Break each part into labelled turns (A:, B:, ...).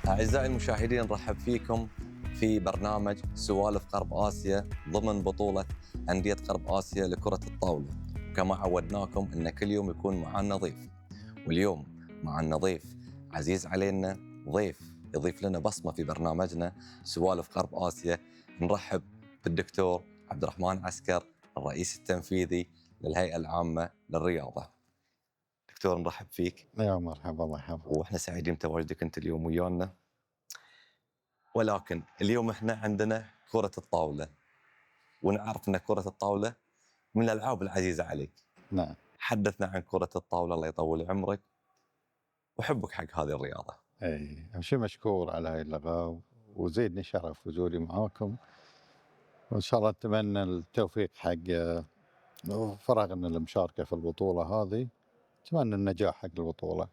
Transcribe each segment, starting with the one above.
A: أعزائي المشاهدين، نرحب فيكم في برنامج سوالف غرب آسيا ضمن بطولة أندية غرب آسيا لكرة الطاولة. وكما عودناكم أن كل يوم يكون معنا ضيف، واليوم معنا ضيف عزيز علينا، ضيف يضيف لنا بصمة في برنامجنا سوالف غرب آسيا. نرحب بالدكتور عبد الرحمن عسكر، الرئيس التنفيذي للهيئة العامة للرياضة. دكتور نرحب فيك،
B: يا مرحبا، الله يحفظك.
A: واحنا سعيدين بتواجدك انت اليوم ويانا. ولكن اليوم احنا عندنا كرة الطاولة، ونعرف ان كرة الطاولة من الالعاب العزيزة عليك.
B: نعم.
A: حدثنا عن كرة الطاولة، الله يطول عمرك وحبك حق هذه الرياضة.
B: أول شيء مشكور على هاي اللقاء، وزيدني شرف وجودي معاكم، وإن شاء الله أتمنى التوفيق حق فرغنا المشاركة في البطولة هذه. أتمنى النجاح حق البطولة.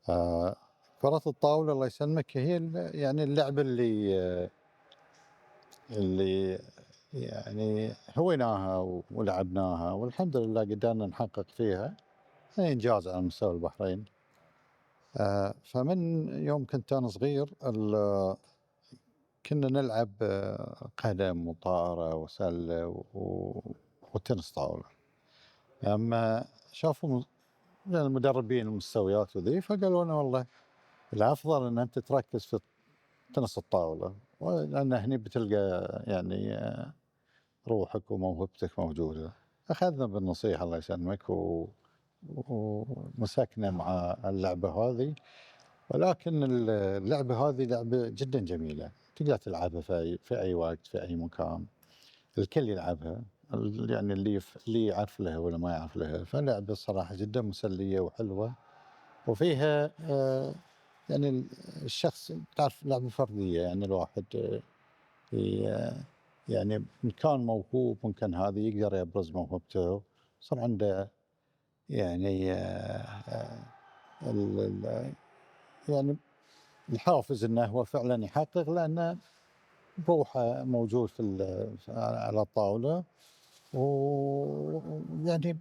B: آه، كرة الطاولة الله يسلمك هي يعني اللعبة اللي يعني هويناها ولعبناها، والحمد لله قدرنا نحقق فيها إنجاز على مستوى البحرين. فمن يوم كنت أنا صغير كنا نلعب قدم وطائرة وسلة وتنس طاولة. أما شافوا المدربين المستويات وذي، فقالوا لنا والله الأفضل أن أنت تركز في تنس الطاولة، لأن هني بتلقى يعني روحك وموهبتك موجودة. أخذنا بالنصيحة الله يسلمك ومسكنا مع اللعبة هذه. ولكن اللعبة هذه لعبة جدا جميلة، تقدر تلعبها في أي وقت في أي مكان، الكل يلعبها، يعني اللي يعرف لها ولا ما يعرف لها. فلعبة صراحة جدا مسلية وحلوة، وفيها يعني الشخص تعرف لعبة فردية، يعني الواحد ي- يعني إن كان موهوب ممكن هذه يقدر يبرز موهبته، صار عنده يعني يعني الحافز انه هو فعلا يحقق، لانه روحه موجود على الطاوله. ويعني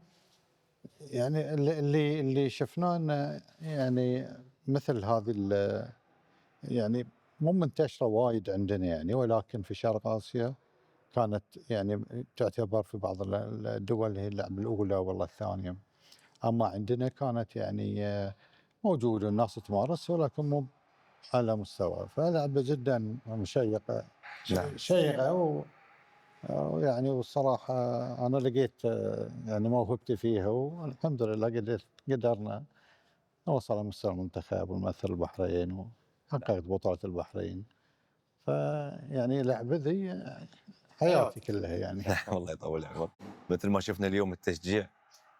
B: اللي شفناه انه يعني مثل هذه يعني مو منتشره وايد عندنا يعني، ولكن في شرق اسيا كانت يعني تعتبر في بعض الدول هي اللعبه الاولى والله الثانيه. اما عندنا كانت يعني موجوده الناس تمارس، ولكن مو على مستوى. فلعبة جدا مشيقة،
A: نعم.
B: شيقة ويعني والصراحة أنا لقيت يعني موهبتي فيها، والحمد لله قدرنا نوصل لمستوى المنتخب ونمثل البحرين وحققت بطولة البحرين. فيعني لعبة ذي حياتي كلها يعني.
A: نعم الله يطول عمرك. مثل ما شفنا اليوم التشجيع،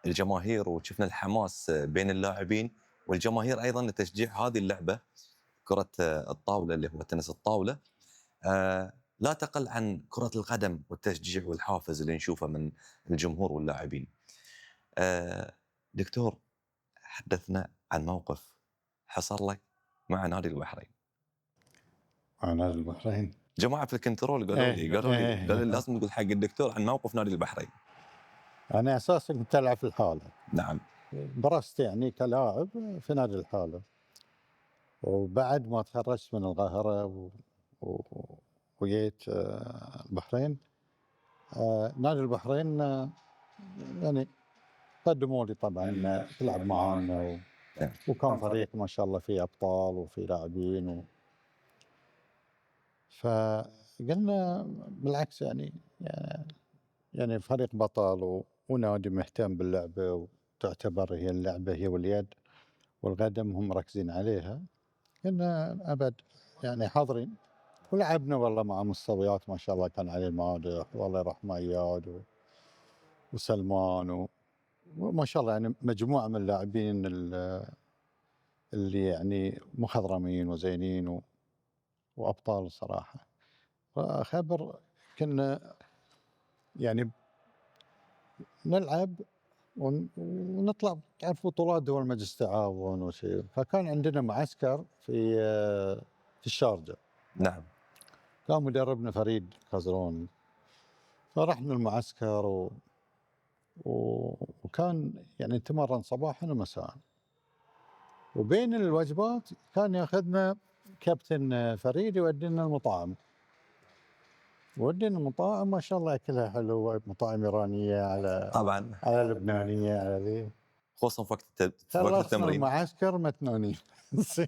A: الجماهير، وشفنا الحماس بين اللاعبين والجماهير ايضا لتشجيع هذه اللعبة كرة الطاولة اللي هو تنس الطاولة. لا تقل عن كرة القدم والتشجيع والحافز اللي نشوفه من الجمهور واللاعبين. آه، دكتور، حدثنا عن موقف حصل لك مع نادي البحرين.
B: أنا البحرين.
A: جماعة في الكنترول قالوا
B: إيه
A: لي قالوا لي قالوا لي
B: إيه
A: لازم نقول حق الدكتور عن موقف نادي البحرين.
B: أنا أساسا كنت ألعب في الحالة،
A: نعم.
B: برزت يعني كلاعب في نادي الحالة. وبعد ما تخرجت من القاهرة و... وجيت البحرين. نادي البحرين يعني قدموا لي طبعا تلعب معانا
A: نعم.
B: وكان فريق ما شاء الله فيه أبطال وفيه لاعبين فقلنا بالعكس يعني فريق بطل ونادي مهتم باللعبة، وتعتبر هي اللعبة هي واليد والقدم هم مركزين عليها. قلنا أبد يعني حاضرين، ولعبنا والله مع مستويات ما شاء الله، كان علي المادح والله يرحمه اياد وسلمان وما شاء الله يعني مجموعه من اللاعبين اللي يعني مخضرمين وزينين وابطال صراحه. فخبر كنا يعني نلعب ونطلع تعرف بطولات دول مجلس التعاون وشيء. فكان عندنا معسكر في الشارجه،
A: نعم.
B: كان مدربنا فريد خزرون. فرحنا المعسكر وكان يعني نتمرن صباحا ومساء، وبين الوجبات كان ياخذنا كابتن فريد يودينا المطاعم، يودينا المطاعم ما شاء الله أكلها حلو، مطاعم إيرانية
A: طبعا
B: على لبنانية على ذي.
A: خصوصا في في وقت
B: خلصنا
A: التمرين.
B: المعسكر متنونين. زين.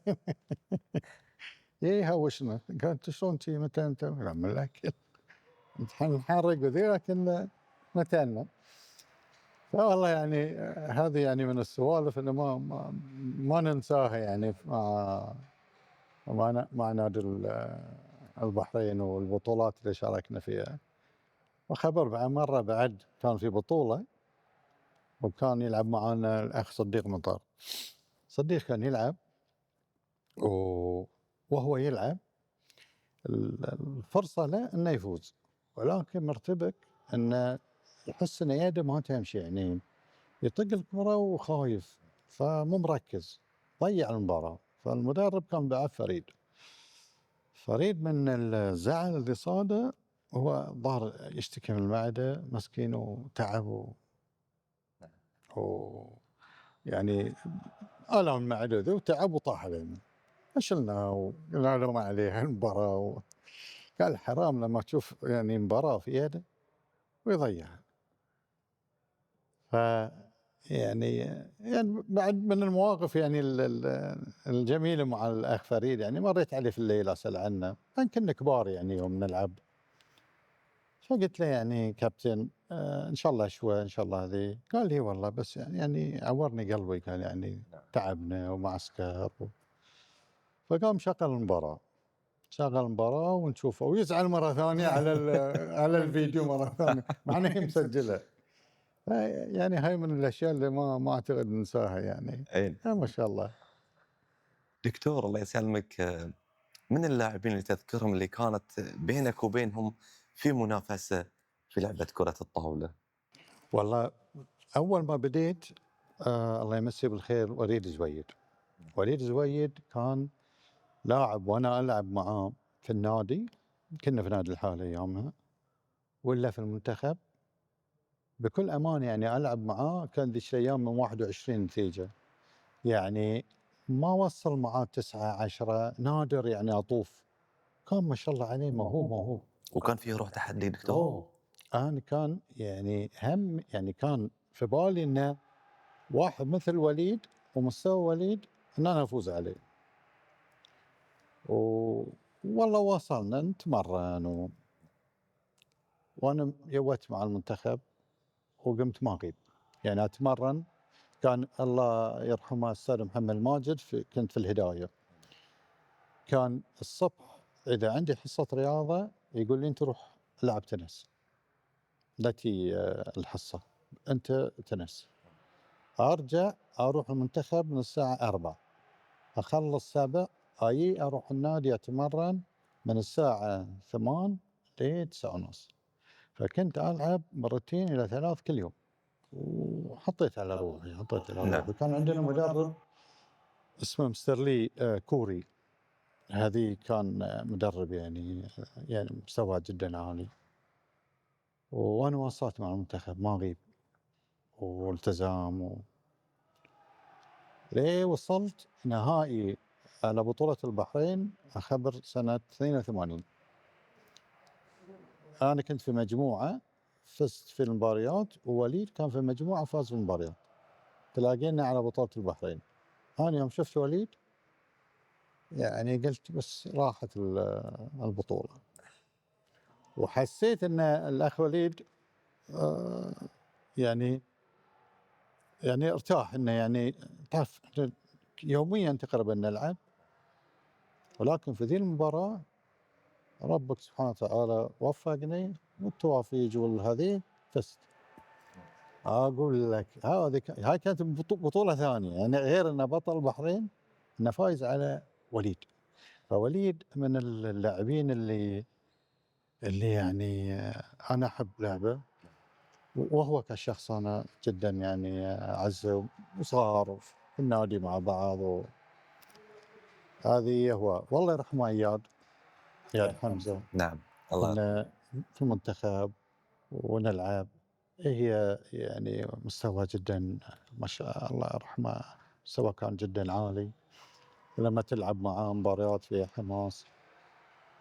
B: يهوشنا، قال انتم شلون شي متى انتم؟ نعمل الاكل نحرق وذي لكن متانا. فوالله يعني هذه يعني من السوالف اللي ما ننساها يعني مع نادي البحرين والبطولات اللي شاركنا فيها. وخبر بعد مرة بعد كان في بطولة وكان يلعب معانا الأخ صديق مطر. صديق كان يلعب وهو يلعب الفرصة له انه يفوز، ولكن مرتبك انه يحس ان يده ما تمشي، يعني يطق الكرة وخايف فمو مركز، ضيع المباراة. فالمدرب كان بعد فريد من الزعل اللي صاده، هو ظهر يشتكي من المعدة مسكين وتعب و يعني آلام المعدة ذي وتعب وطاح علينا. فشلناه وقلنا له ما عليه المباراة قال حرام لما تشوف يعني مباراة في يده ويضيعها. ف يعني بعد من المواقف يعني الجميلة مع الأخ فريد، يعني مريت عليه في الليل أسأل عنه، كنا كبار يعني يوم نلعب. فقلت له يعني كابتن إن شاء الله شوي إن شاء الله هذه. قال لي والله بس يعني عورني قلبي، قال يعني تعبنا ومعسكر فقام شغل المباراة، شغل المباراة ونشوفه ويزعل مرة ثانية على على الفيديو مرة ثانية مع انها مسجلة. يعني هاي من الاشياء اللي ما اعتقد ننساها يعني.
A: أين.
B: ما شاء الله.
A: دكتور الله يسلمك، من اللاعبين اللي تذكرهم اللي كانت بينك وبينهم في منافسة في لعبة كرة الطاولة؟
B: والله اول ما بديت الله يمسيه بالخير وليد زويد. وليد زويد كان لاعب وانا العب معاه في النادي، كنا في نادي الحالة ايامها، ولا في المنتخب. بكل امانه يعني العب معاه كان ذيك الايام من 21 نتيجه، يعني ما وصل معاه 9 10، نادر يعني اطوف. كان ما شاء الله عليه موهوب.
A: وكان فيه روح تحدي دكتور.
B: اوه انا كان يعني هم يعني كان في بالي انه واحد مثل وليد ومستوى وليد ان انا افوز عليه. والله وصلنا نتمرن وانا يوت مع المنتخب وقمت ما اغيب، يعني اتمرن. كان الله يرحمه الأستاذ محمد ماجد كنت في الهداية، كان الصبح إذا عندي حصة رياضة يقول لي أنت روح العب تنس، لا تي الحصة، أنت تنس. أرجع أروح المنتخب من الساعة 4، أخلص 7 أروح النادي أتمرن من الساعة 8 ل 9:30. فكنت ألعب مرتين إلى 3 كل يوم، وحطيت على روحي
A: نعم.
B: كان عندنا مدرب اسمه مستر لي كوري، هذه كان مدرب يعني مستوى جدا عالي. وانا واصلت مع المنتخب ما اغيب والتزام ليه وصلت نهائي على بطولة البحرين اخبر سنة 82. انا كنت في مجموعة فزت في المباريات، ووليد كان في مجموعة فاز في المباريات. تلاقينا على بطولة البحرين. انا يوم شفت وليد يعني قلت بس راحت البطولة، وحسيت ان الاخ وليد آه يعني ارتاح انه يعني تعرف يوميا تقريبا نلعب، ولكن في ذي المباراة ربك سبحانه وتعالى وفقني والتوافيق والهذه فزت. اقول لك هاي كانت بطولة ثانية، يعني غير انه بطل البحرين انه فايز على وليد. فوليد من اللاعبين اللي يعني انا احب لعبه، وهو كشخص أنا جدا يعني أعزه، وصار في النادي مع بعض هذه هو. والله يرحمه إياد حمزة،
A: نعم الله يرحمه.
B: كنا في المنتخب ونلعب. هي يعني مستوى جدا ما شاء الله يرحمه، مستوى كان جدا عالي. لما تلعب معاه مباريات فيها حماس.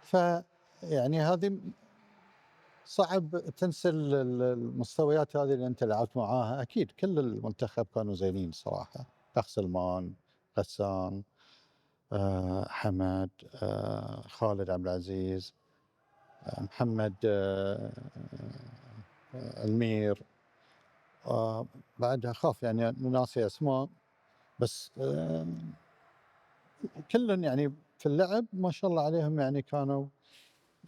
B: فيعني هذه صعب تنسى المستويات هذه اللي انت لعبت معاها. اكيد كل المنتخب كانوا زينين صراحه، اخ سلمان، غسان، حمد، خالد عبد العزيز، محمد، المير، بعد اخاف يعني ناسي اسماء، بس كلن يعني في اللعب ما شاء الله عليهم، يعني كانوا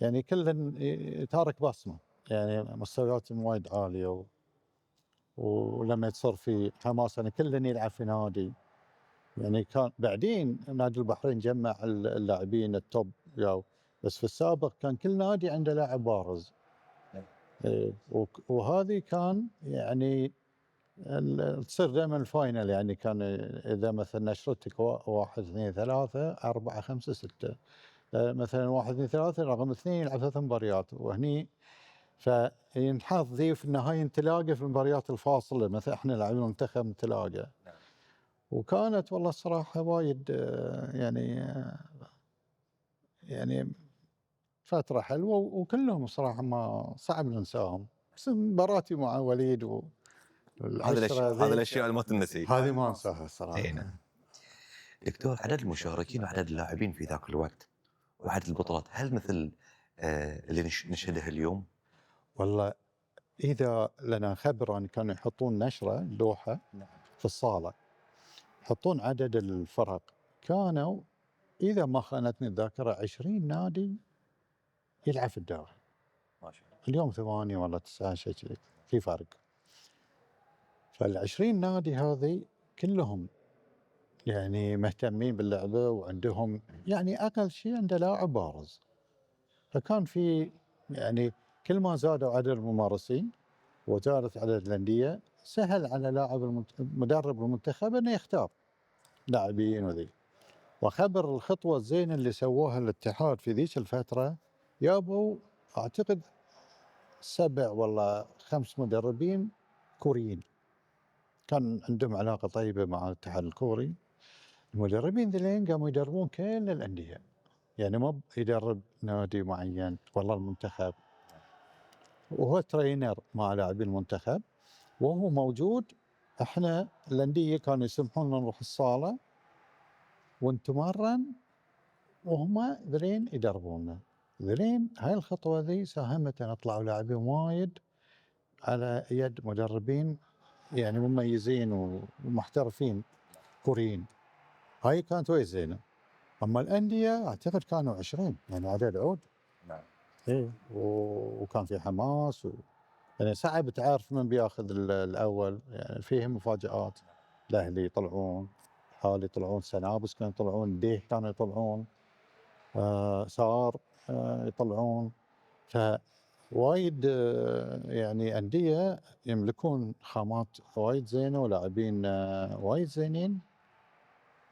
B: يعني كلن تارك بصمه، يعني مستوياتهم وايد عاليه. ولما تصير في حماس يعني كلن يلعب في نادي. يعني كان بعدين نادي البحرين جمع اللاعبين التوب ياو، بس في السابق كان كل نادي عنده لاعب بارز. إيه، وهذه كان يعني تصير دائما الفاينل، يعني كان اذا مثلا نشرتك 1 2 3 4 5 6، مثلا 1 2 3 رقم 2 يلعب 3 مباريات وهني، فينحاط ذي في النهايه تلاقى في المباريات الفاصله، مثلا احنا لاعبين المنتخب تلاقى. وكانت والله الصراحه وايد يعني فتره حلوه، وكلهم صراحه ما صعب ننساهم. بس مباراتي مع وليد والعشره
A: هذا
B: ذي
A: الاشياء اللي ما تنسي.
B: هذه ما انساها
A: اي
B: صراحه.
A: نعم. دكتور، عدد المشاركين وعدد اللاعبين في ذاك الوقت وعدد البطولات، هل مثل اللي نشهده اليوم؟
B: والله اذا لنا خبره ان كانوا يحطون نشره لوحه في الصاله يحطون عدد الفرق، كانوا اذا ما خانتني الذاكره 20 نادي يلعب في الدوري.
A: ما شاء الله.
B: اليوم 8 ولا 9 شيء كذي، في فرق. فال20 نادي هذه كلهم يعني مهتمين باللعبه، وعندهم يعني اقل شيء عنده لاعب بارز. فكان في يعني كل ما زادوا عدد الممارسين وزادت عدد الانديه، سهل على لاعب مدرب المنتخب انه يختار لاعبين وذي. وخبر الخطوه الزينه اللي سووها الاتحاد في ذيك الفتره، جابوا اعتقد 7 ولا 5 مدربين كوريين، كان عندهم علاقه طيبه مع الاتحاد الكوري. المدربين ذلين قاموا يدربون كل الانديه، يعني ما يدرب نادي معين والله المنتخب، وهو ترينر مع لاعبين المنتخب وهو موجود. احنا الانديه كانوا يسمحون لنا نروح الصاله ونتمرن وهم ذلين يدربونا. ذلين هاي الخطوه ذي ساهمت ان طلعوا لاعبين وايد على يد مدربين يعني مميزين ومحترفين كوريين. هاي كانت وايد زينه. اما الانديه اعتقد كانوا 20، يعني عدد عود.
A: نعم.
B: ايه وكان في حماس يعني صعب تعرف من بياخذ الاول، يعني فيه مفاجآت. الاهلي يطلعون، حال يطلعون، سنابس كانوا يطلعون، ديه كانوا يطلعون، سار يطلعون. فوايد يعني أندية يملكون خامات وايد زينة ولاعبين وايد زينين.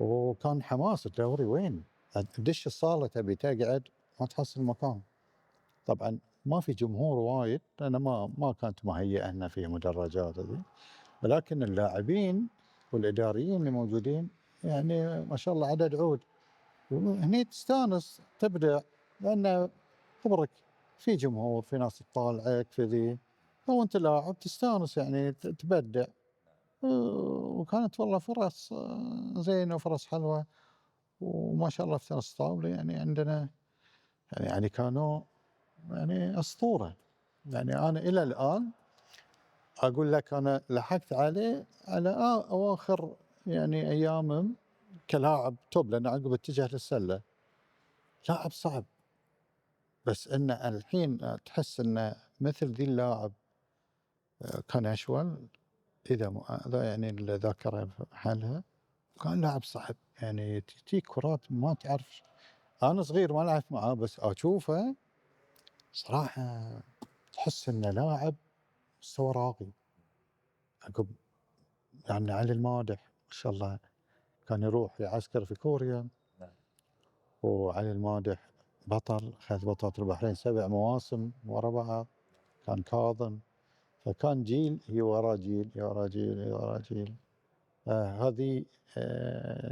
B: وكان حماس الدوري وين تدش الصالة تبي تقعد ما تحصل مكان. طبعا ما في جمهور وايد لأن ما كانت مهيئة أن في مدرجات هذي، ولكن اللاعبين والإداريين اللي موجودين يعني ما شاء الله عدد عود. وهني تستانس تبدع لأن خبرك في جمهور، في ناس تطالعك في ذي، وانت لاعب تستانس يعني تبدع. وكانت والله فرص زينة وفرص حلوة. وما شاء الله في تنس طاولة يعني عندنا يعني كانوا يعني أسطورة. يعني أنا إلى الآن أقول لك أنا لحقت عليه على أواخر يعني أيام كلاعب توب، لأن عقب اتجه للسلة. لاعب صعب، بس إنه الحين تحس إنه مثل ذي اللاعب كان أشول، إذا يعني الذاكرة حالها. كان لاعب صعب، يعني تجيك كرات ما تعرف. أنا صغير ما لعبت معاه بس أشوفه صراحة تحس إنه لاعب مستوى راقي. عقب يعني علي المادح ما شاء الله كان يروح يعسكر في كوريا.
A: نعم.
B: وعلي المادح بطل، أخذ بطولة البحرين 7 مواسم ورا بعض. كان كاظم. فكان جيل هي ورا جيل، هي ورا جيل، هي ورا جيل. هذه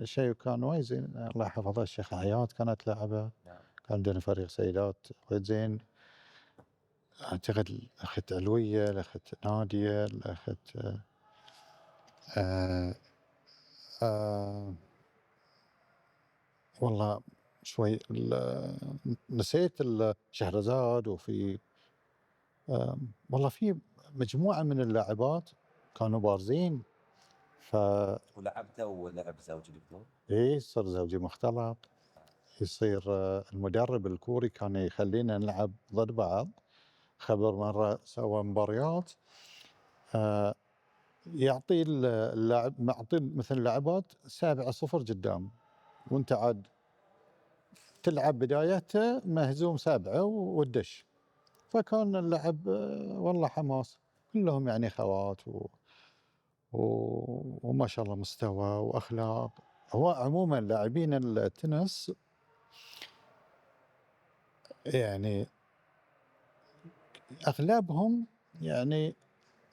B: شيء كان وايد زين. الله يحفظه الشيخ حياة كانت لاعبة.
A: نعم.
B: كان عندنا فريق سيدات وايد زين. أعتقد الأخت علوية، الأخت نادية، الأخت آه آه والله شوي نسيت شهرزاد. وفي والله في مجموعة من اللاعبات كانوا بارزين. ف
A: ولعبته ولعب زوجي دكتور؟
B: إيه صار زوجي مختلط. يصير المدرب الكوري كان يخلينا نلعب ضد بعض. خبر مرة سوى مباريات آه، يعطي اللاعب، معطي مثل لاعبات 7-0 قدام، وانت عاد تلعب بدايته مهزوم 7 والدش. فكان اللعب والله حماس. كلهم يعني خوات وما شاء الله مستوى واخلاق. هو عموما لاعبين التنس يعني اغلبهم يعني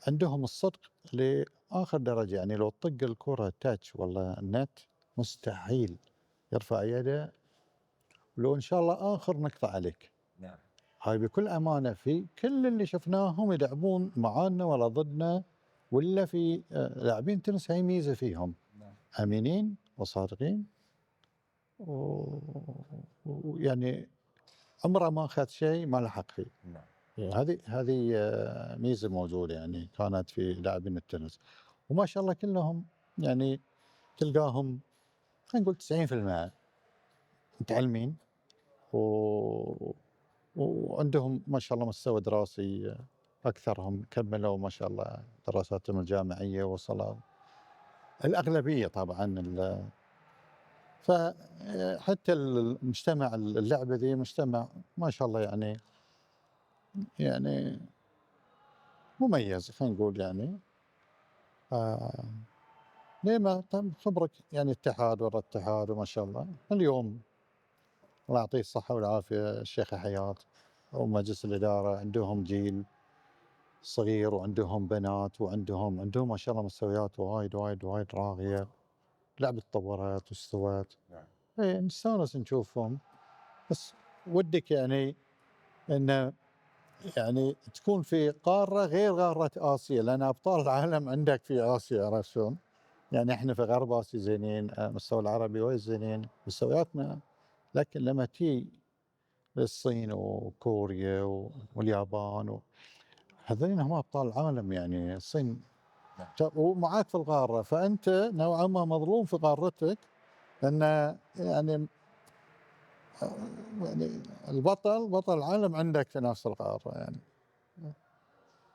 B: عندهم الصدق لاخر درجه. يعني لو طق الكره تاتش والله النت مستحيل يرفع يده، ولو ان شاء الله اخر نقطه عليك.
A: نعم.
B: هاي بكل امانه في كل اللي شفناهم يلعبون معانا ولا ضدنا ولا في لاعبين تنس. هاي ميزه فيهم.
A: نعم.
B: امينين وصادقين ويعني عمره ما اخذ شيء ما لحق فيه.
A: نعم.
B: هذه ميزه موجوده يعني كانت في لاعبين التنس. وما شاء الله كلهم يعني تلقاهم خلينا نقول 90% متعلمين وعندهم ما شاء الله مستوى دراسي. اكثرهم كملوا ما شاء الله دراساتهم الجامعيه وصلوا الاغلبيه طبعا. فحتى المجتمع اللعبه ذي مجتمع ما شاء الله يعني مميز خلينا نقول يعني. آه ليه ما خبرك يعني اتحاد ورا اتحاد وما شاء الله. اليوم الله يعطيه الصحة والعافية الشيخ حياة ومجلس الإدارة عندهم جيل صغير وعندهم بنات وعندهم ما شاء الله مستويات وايد وايد وايد راقية. لعبة تطورت واستوت.
A: نعم.
B: اي نستانس نشوفهم. بس ودك يعني انه يعني تكون في قارة غير قارة آسيا، لأن أبطال العالم عندك في آسيا. عرفت شلون؟ يعني احنا في غرب آسيا زينين، المستوى العربي وايد زينين مستوياتنا. لكن لما تي للصين وكوريا واليابان هذين هم ابطال العالم. يعني الصين
A: نعم.
B: ومعاك في القاره، فانت نوعا ما مظلوم في قارتك. لان يعني يعني بطل العالم عندك في نفس القاره يعني.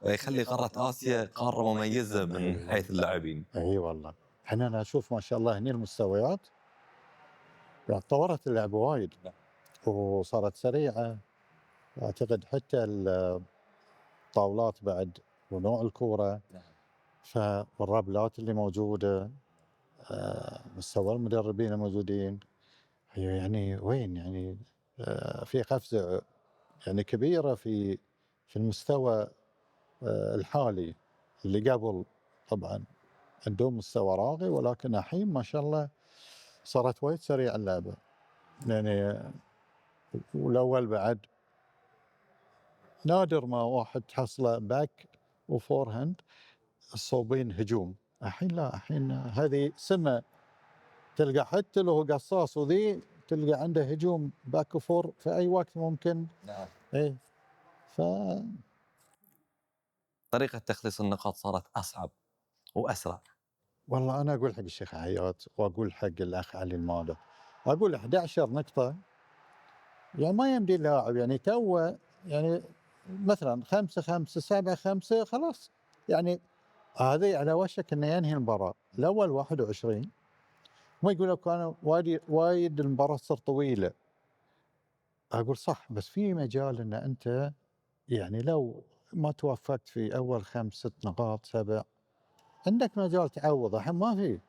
A: يخلي قارة آسيا قارة مميزة من حيث اللاعبين.
B: اي والله. احنا انا اشوف ما شاء الله هني المستويات يعني تطورت اللعبه وايد
A: نعم.
B: وصارت سريعه. اعتقد حتى الطاولات بعد ونوع الكوره.
A: نعم.
B: فالرابلات اللي موجوده، مستوى المدربين الموجودين. هي يعني وين يعني في قفزه يعني كبيره في المستوى الحالي. اللي قبل طبعا عندهم مستوى راقي، ولكن الحين ما شاء الله صارت وايد سريعه اللعبه يعني. والاول بعد نادر ما واحد تحصله باك وفور هاند الصوبين هجوم. الحين لا، الحين هذه سمه. تلقى حتى لو هو قصاص وذي تلقى عنده هجوم باك وفور في اي وقت ممكن.
A: نعم.
B: ايه. ف
A: طريقة تخليص النقاط صارت أصعب وأسرع.
B: والله انا اقول حق الشيخ حياة واقول حق الاخ علي المالك، اقول 11 نقطة يعني ما يمدي اللاعب يعني تو يعني مثلا 5-5 7-5 خلاص يعني. هذه على وشك انه ينهي المباراة. الاول 21 ما يقول لك انا وايد وايد المباراة تصير طويلة. اقول صح، بس في مجال ان انت يعني لو ما توفقت في اول 5 6 نقاط 7 عندك مجال تعوض. الحين ما في.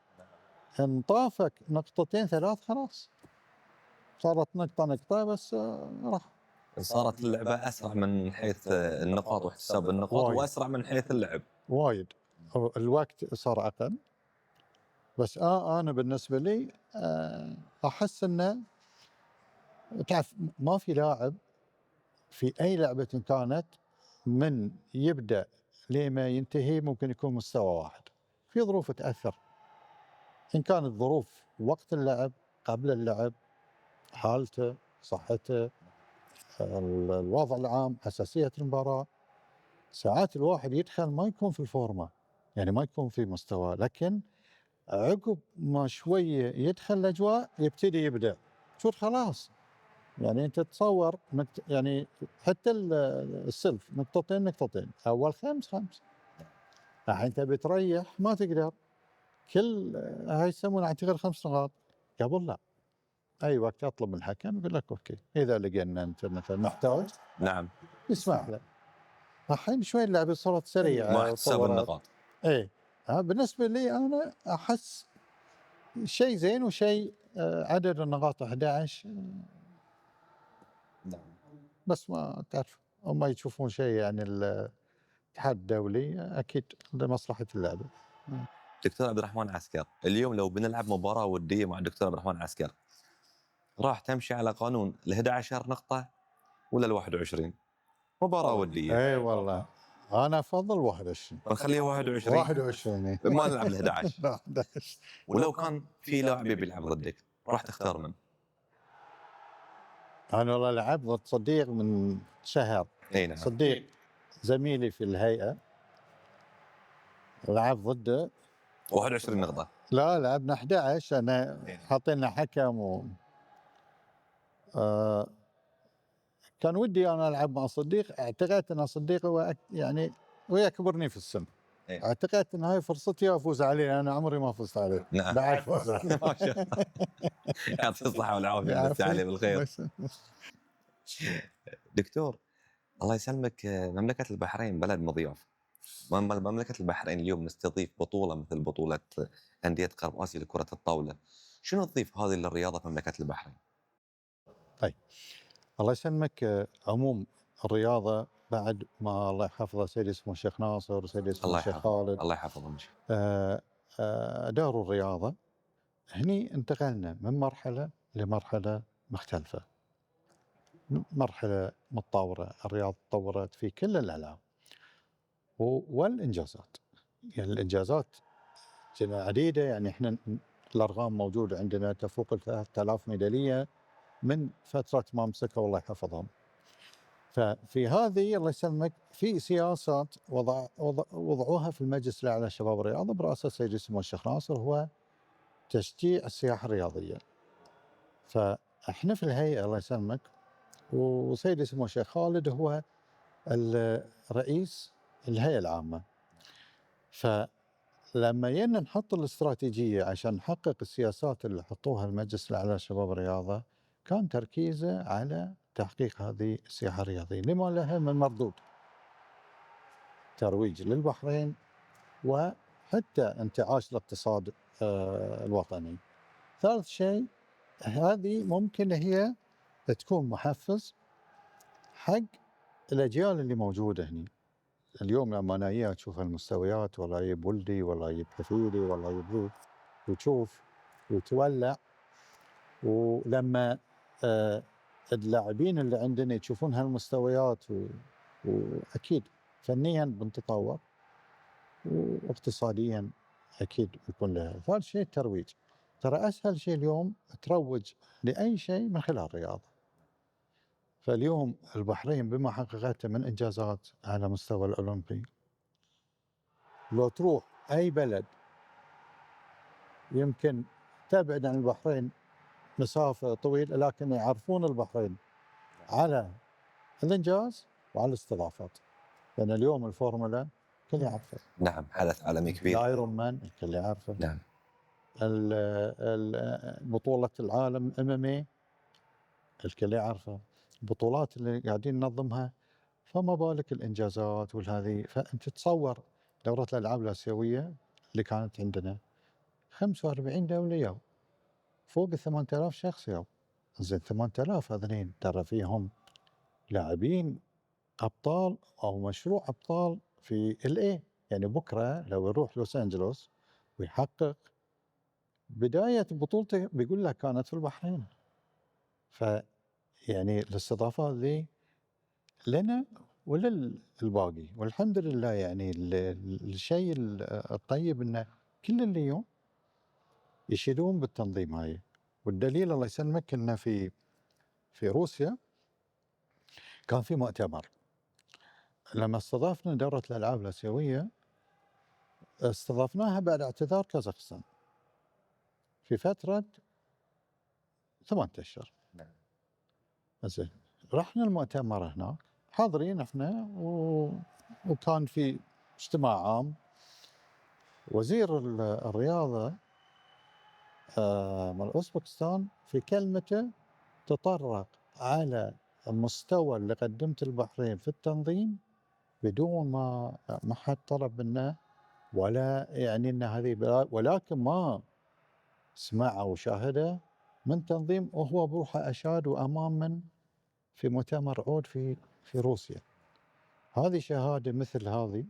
B: ان طافك نقطتين 3 خلاص صارت نقطة نقطة بس راح.
A: صارت اللعبة أسرع من حيث النقاط واحتساب النقاط
B: وايد
A: وأسرع من حيث اللعب.
B: وايد. الوقت صار اقل. بس انا بالنسبه لي احس انه تعرف ما في لاعب في اي لعبه كانت من يبدا لما ينتهي ممكن يكون مستوى واحد. في ظروف تاثر، ان كانت ظروف وقت اللعب، قبل اللعب، حالته، صحته، الوضع العام، حساسيه المباراه. ساعات الواحد يدخل ما يكون في الفورمه، يعني ما يكون في مستوى، لكن عقب ما شويه يدخل الاجواء يبتدي يبدع. شوف خلاص، يعني انت تتصور يعني حتى السلف نقطتين نقطتين، اول خمس خمس، الحين تبي تريح ما تقدر، كل هاي يسمونها اعتقد 5 نقاط. قبل لا، اي وقت اطلب من الحكم يقول لك اوكي، اذا لقينا انت مثلا محتاج
A: نعم.
B: يسمح له. الحين شوي اللعبه صارت سريعه
A: مع احتساب
B: وطورت.
A: النقاط.
B: اي بالنسبه لي انا احس شيء زين وشيء عدد النقاط 11
A: نعم.
B: بس ما تعرف هم يشوفون شيء، يعني الاتحاد الدولي اكيد لمصلحه اللعبه.
A: دكتور عبد الرحمن عسكر، اليوم لو بنلعب مباراه وديه مع الدكتور عبد الرحمن عسكر، راح تمشي على قانون ال 11 نقطه ولا ال 21؟ مباراه وديه.
B: اي والله انا افضل 21.
A: بنخليها 21.
B: 21
A: ما نلعب ال 11.
B: لا 11.
A: ولو كان في لاعب بيلعب ضدك راح تختار من؟
B: انا والله لعبت ضد صديق من شهر،
A: اي نعم.
B: صديق زميلي في الهيئه، لعب ضده
A: 21 نقطه.
B: لا لعبنا 11، انا حاطين حكم آه كان ودي انا العب مع صديق، اعتقدت ان صديق هو يعني ويكبرني في السن.
A: إيه.
B: اعتقدت ان هاي فرصتي افوز عليه، انا عمري ما فزت عليه.
A: نعم.
B: بعد فوز عليه.
A: ما شاء الله. يعطيك الصحه والعافيه، مسي
B: يعافيك.
A: عليه بالخير.
B: بس
A: دكتور الله يسلمك، مملكه البحرين بلد مضياف. مملكه البحرين اليوم نستضيف بطوله مثل بطوله انديه غرب اسيا لكره الطاوله. شنو تضيف هذه للرياضه في مملكه البحرين؟
B: طيب، الله يسلمك، عموم الرياضه بعد ما الله يحفظه سيدي اسمه الشيخ ناصر وسيدي اسمه
A: الله
B: الشيخ
A: يحفظه،
B: خالد،
A: الله يحفظهم.
B: داروا الرياضه. هني انتقلنا من مرحله لمرحله مختلفه، مرحله متطوره، الرياضه تطورت في كل الالعاب والانجازات. يعني الانجازات عديده، يعني احنا الارقام موجوده عندنا تفوق ال 3000 ميداليه من فتره ما مسكوا الله يحفظهم. ففي هذه الله يسلمك في سياسات وضعوها في المجلس الاعلى لشباب الرياضه برئاسه سيدي اسمه الشيخ ناصر، هو تشجيع السياحه الرياضيه. فاحنا في الهيئه الله يسلمك، وسيدي اسمه الشيخ خالد هو الرئيس الهيئه العامه. فلما جينا نحط الاستراتيجيه عشان نحقق السياسات اللي حطوها المجلس الاعلى لشباب الرياضه، كان تركيزه على تحقيق هذه السياحه الرياضيه لما لها من مردود، ترويج للبحرين وحتى انتعاش الاقتصاد الوطني. ثالث شيء، هذه ممكن هي تكون محفز حق الاجيال اللي موجوده هنا. اليوم لما انا اجي اشوف المستويات، والله اجيب ولدي، والله اجيب حفيدي، والله اجيب، وتشوف وتولع. ولما اللاعبين اللي عندنا يشوفون هالمستويات واكيد فنيا بنتطور، واقتصاديا اكيد يكون لها. ثالث شيء الترويج. ترى اسهل شيء اليوم تروج لاي شيء من خلال الرياضه. فاليوم البحرين بما حققته من انجازات على مستوى الاولمبي، لو تروح اي بلد يمكن تبعد عن البحرين مسافه طويله، لكن يعرفون البحرين على الانجاز وعلى الاستضافات. لان اليوم الفورمولا الكل يعرفه،
A: نعم، حدث عالمي كبير.
B: الايرون مان الكل يعرفه،
A: نعم.
B: بطولة العالم MMA الكل يعرفه، البطولات اللي قاعدين ننظمها، فما بالك الانجازات والهذه. فانت تتصور دورة الالعاب الاسيوية اللي كانت عندنا 45 دولة يو، فوق ال 8000 شخص يو. زين 8000 هذنين ترى فيهم لاعبين ابطال او مشروع ابطال في LA. يعني بكره لو يروح لوس انجلوس ويحقق بداية بطولته بيقول لك كانت في البحرين. فيعني الاستضافات ذي لنا وللباقي، والحمد لله يعني الشيء الطيب انه كل اللي يوم يشيدون بالتنظيم هاي. والدليل الله يسلمك انه في روسيا كان في مؤتمر، لما استضافنا دورة الالعاب الاسيوية استضفناها بعد اعتذار كازاخستان في فترة 8 اشهر. زين، رحنا المؤتمر هناك حاضرين احنا وكان في اجتماع عام. وزير الرياضة مال اوزبكستان في كلمته تطرق على المستوى اللي قدمت البحرين في التنظيم بدون ما حد طلب منه، ولا يعني ان هذه، ولكن ما سمع وشاهده من تنظيم، وهو بروحه اشاد وامام من في مؤتمر عود في روسيا. هذه شهاده مثل هذه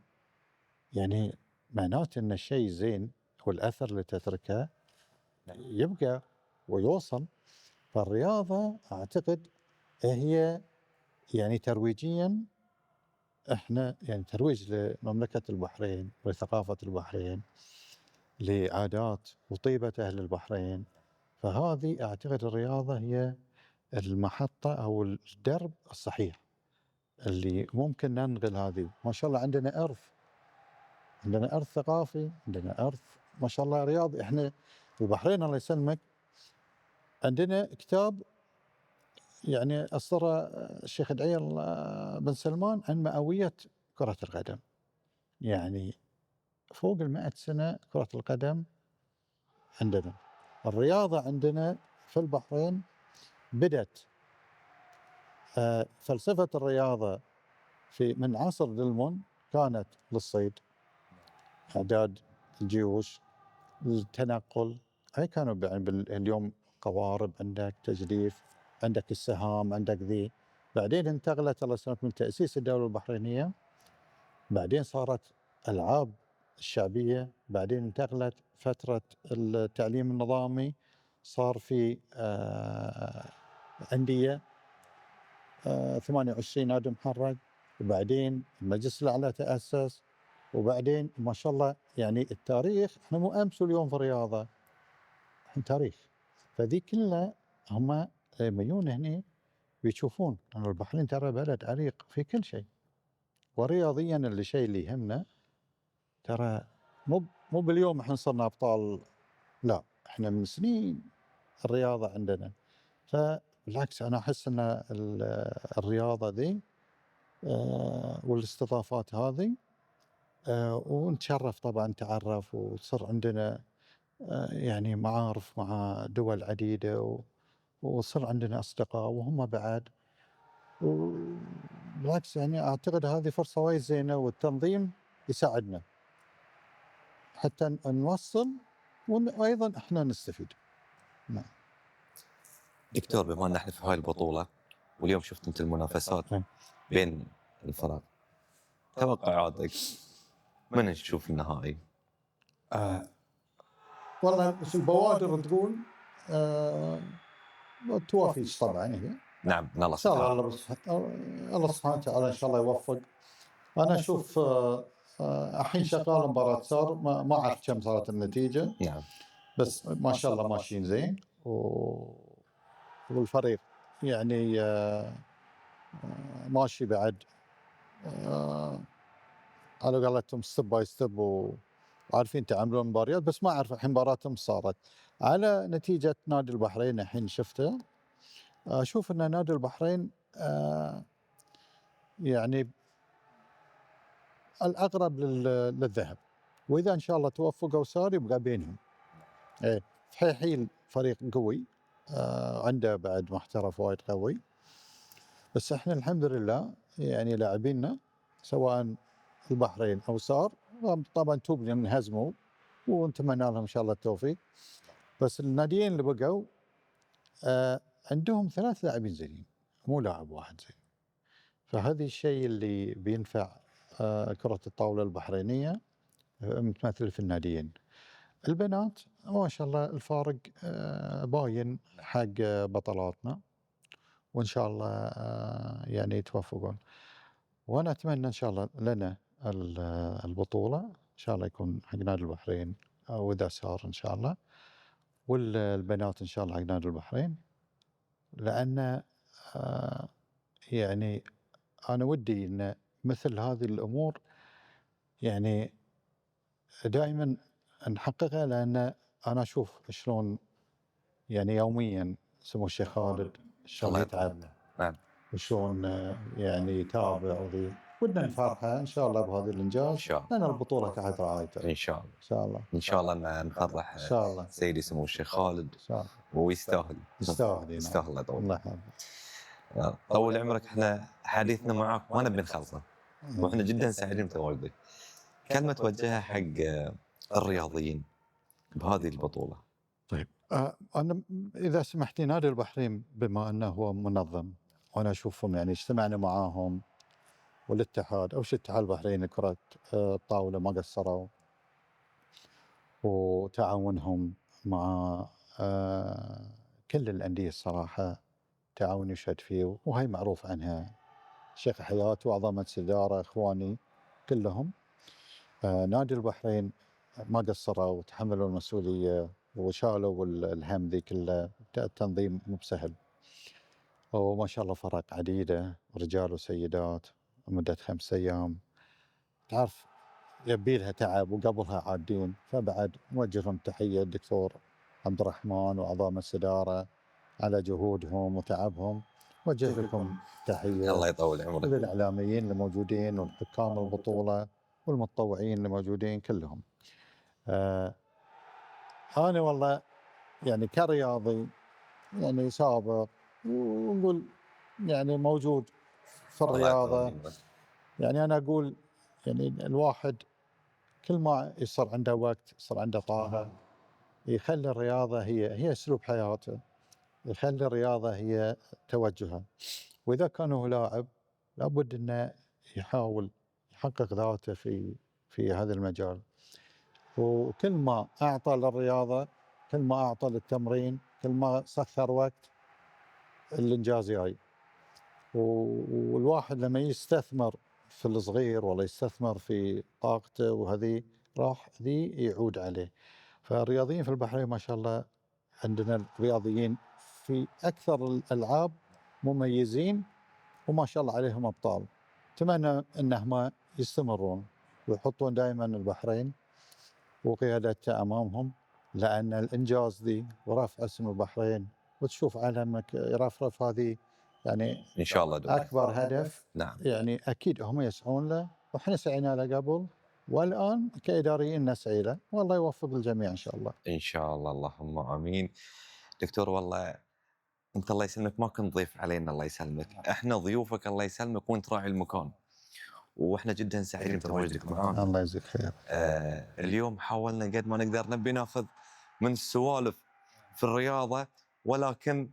B: يعني معناته ان الشيء زين، والاثر اللي تتركه يبقى ويوصل. فالرياضه اعتقد هي يعني ترويجيا، احنا يعني ترويج لمملكه البحرين ولثقافه البحرين، لعادات وطيبه اهل البحرين. فهذه اعتقد الرياضه هي المحطه او الدرب الصحيح اللي ممكن ننقل هذه. ما شاء الله عندنا ارث ثقافي، عندنا ارث ما شاء الله رياضي. احنا البحرين الله يسلمك عندنا كتاب يعني أصدره الشيخ دعيل بن سلمان عن مئوية كرة القدم. يعني فوق 100 سنة كرة القدم عندنا. الرياضة عندنا في البحرين بدت فلسفة الرياضة من عصر دلمون كانت للصيد، إعداد الجيوش، التنقل. هاي كانوا اليوم قوارب، عندك تجديف، عندك السهام، عندك ذي. بعدين انتقلت الله يسلمك من تأسيس الدولة البحرينية، بعدين صارت ألعاب الشعبية، بعدين انتقلت فترة التعليم النظامي، صار في أندية 28 نادي محرك، وبعدين المجلس الأعلى تأسس، وبعدين ما شاء الله يعني التاريخ. احنا مو أمس واليوم في الرياضة، احنا تاريخ. فذي كلها هم يميون هنا بيشوفون أن البحرين ترى بلد عريق في كل شيء. ورياضيا الشيء اللي يهمنا ترى مو باليوم احنا صرنا ابطال، لا، احنا من سنين الرياضه عندنا. فبالعكس انا احس ان الرياضه ذي والاستضافات هذه ونتشرف طبعا نتعرف وتصير عندنا يعني معارف مع دول عديده، وصار عندنا اصدقاء وهم بعد. بالعكس يعني اعتقد هذه فرصه وايد زينه، والتنظيم يساعدنا حتى نوصل وايضا احنا نستفيد. نعم.
A: دكتور، بما ان احنا في هاي البطوله واليوم شفت انت المنافسات بين الفرق، توقعاتك من نشوف النهائي؟
B: والله بس البوادر تقول توافيش طبعا هي.
A: نعم، من الله
B: ان شاء الله
A: سبحانه.
B: الله سبحانه وتعالى ان شاء الله يوفق. انا اشوف الحين شغال مباراه صار، ما اعرف كم صارت النتيجه.
A: نعم.
B: بس ما شاء الله ماشيين زين والفريق يعني ماشي بعد على قولتهم ستيب باي ستيب، وعارفين تعاملون المباريات. بس ما اعرف الحين مباراتهم صارت على نتيجه نادي البحرين. الحين شفته اشوف ان نادي البحرين يعني الاقرب للذهب، واذا ان شاء الله توفقوا وصار يبقى بينهم. ايه، حيل فريق قوي عنده بعد محترف وايد قوي. بس احنا الحمد لله يعني لاعبينا سواء البحرين او صار طبعا توب انهزموا، ونتمنى لهم ان شاء الله التوفيق. بس الناديين اللي بقوا عندهم 3 لاعبين زينين، مو لاعب واحد زين. فهذا الشيء اللي بينفع كرة الطاولة البحرينية متمثل في الناديين. البنات ما شاء الله الفارق باين حق بطلاتنا، وإن شاء الله يعني يتوفقون. وأنا أتمنى إن شاء الله لنا البطولة إن شاء الله يكون حق نادي البحرين، وإذا صار إن شاء الله، والبنات إن شاء الله حق نادي البحرين، لأن يعني أنا ودي إن مثل هذه الأمور يعني دائما نحققها، لأن أنا أشوف شلون يعني يوميا سمو الشيخ خالد شلون
A: الله
B: يتعب،
A: نعم.
B: وشلون يعني يتابع ودنا نفرحه إن شاء الله بهذا
A: إن
B: الإنجاز،
A: شاء الله.
B: لأن البطولة تحت رعايته
A: إن شاء الله.
B: إن شاء الله.
A: إن شاء الله أن نفرح
B: إن شاء الله.
A: سيدي سمو الشيخ خالد،
B: إن شاء الله.
A: ويستاهل.
B: يستاهل.
A: يستاهل طول.
B: الله يحفظك.
A: طول عمرك. احنا حديثنا معك ما نبي نخلصه، واحنا جدا سعيدين بتواجدك. كلمة توجهها حق الرياضيين بهذه البطولة.
B: طيب أنا إذا سمحتي، نادي البحرين بما أنه هو منظم وأنا أشوفهم يعني اجتمعنا معاهم، والاتحاد أو الاتحاد البحريني لكرة الطاولة ما قصروا، وتعاونهم مع كل الأندية الصراحة تعاون يشهد فيه، وهي معروف عنها. الشيخ حياة وأعضاء مجلس الإدارة إخواني كلهم، نادي البحرين ما قصروا وتحملوا المسؤولية وشالوا الهم ذي كله. التنظيم مو بسهل، وما شاء الله فرق عديدة رجال وسيدات مدة 5 أيام، تعرف يبي لها تعب وقبلها عادين. فبعد نوجه لهم تحية الدكتور عبد الرحمن وأعضاء مجلس الإدارة على جهودهم وتعبهم. وجه لكم تحية.
A: الله يطول عمرك.
B: للإعلاميين الموجودين والحكام البطولة والمتطوعين الموجودين كلهم. أنا والله يعني كرياضي يعني سابق ونقول يعني موجود في الرياضة، يعني أنا أقول يعني الواحد كل ما يصير عنده وقت، يصير عنده طاقة، يخلي الرياضة هي أسلوب حياته، يخلي الرياضة هي توجهه. وإذا كان هو لاعب لابد أنه يحاول يحقق ذاته في هذا المجال، وكل ما أعطى للرياضة، كل ما أعطى للتمرين، كل ما سخر وقت، الإنجاز جاي. والواحد لما يستثمر في الصغير ولا يستثمر في طاقته، وهذه راح ذي يعود عليه. فالرياضيين في البحرين ما شاء الله عندنا الرياضيين في أكثر الألعاب مميزين، وما شاء الله عليهم أبطال. أتمنى أنهم يستمرون ويحطون دائما البحرين وقيادته أمامهم، لأن الإنجاز ذي ورفع اسم البحرين وتشوف علمك يرفرف، هذه يعني
A: إن شاء الله دول.
B: أكبر هدف.
A: نعم.
B: يعني أكيد هم يسعون له، وإحنا سعينا له قبل، والآن كإداريين نسعي له، والله يوفق الجميع إن شاء الله.
A: إن شاء الله. اللهم آمين. دكتور والله أنت الله يسلمك ما كنت ضيف علينا، الله يسلمك. إحنا ضيوفك الله يسلمك، وأنت راعي المكان، وإحنا جدا سعيدين بتواجدك معنا.
B: الله يجزيك خير.
A: اليوم حاولنا قد ما نقدر نبي ناخذ من السوالف في الرياضة، ولكن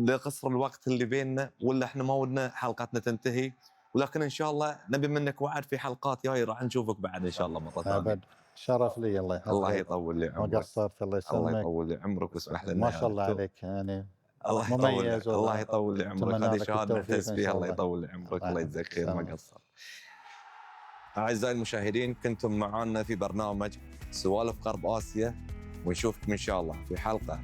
A: لقصر الوقت اللي بيننا، ولا احنا ما ودنا حلقتنا تنتهي، ولكن ان شاء الله نبي منك وعد في حلقات جايه راح نشوفك بعد ان شاء الله مرة ثانية.
B: أبد شرف لي. الله يحفظك.
A: الله يطول لي عمرك.
B: ما قصرت. الله
A: الله
B: يسلمك.
A: يطول لي عمرك واسمح لنا.
B: ما شاء الله عليك يعني
A: الله يطول لي.
B: مميز.
A: الله يطول لي عمرك.
B: أتمنى
A: هذه
B: لك
A: شهادة
B: التوفيق
A: نحتز
B: إن
A: فيها.
B: شاء
A: الله
B: الله.
A: يطول لي عمرك. الله يجزاك خير. ما
B: سلام.
A: قصر. أعزائي المشاهدين، كنتم معنا في برنامج سوالف غرب آسيا، ونشوفكم إن شاء الله في حلقة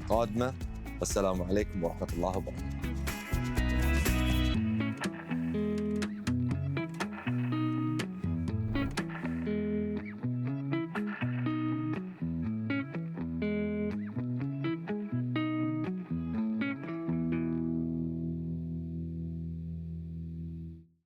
A: قادمة. والسلام عليكم ورحمة الله وبركاته.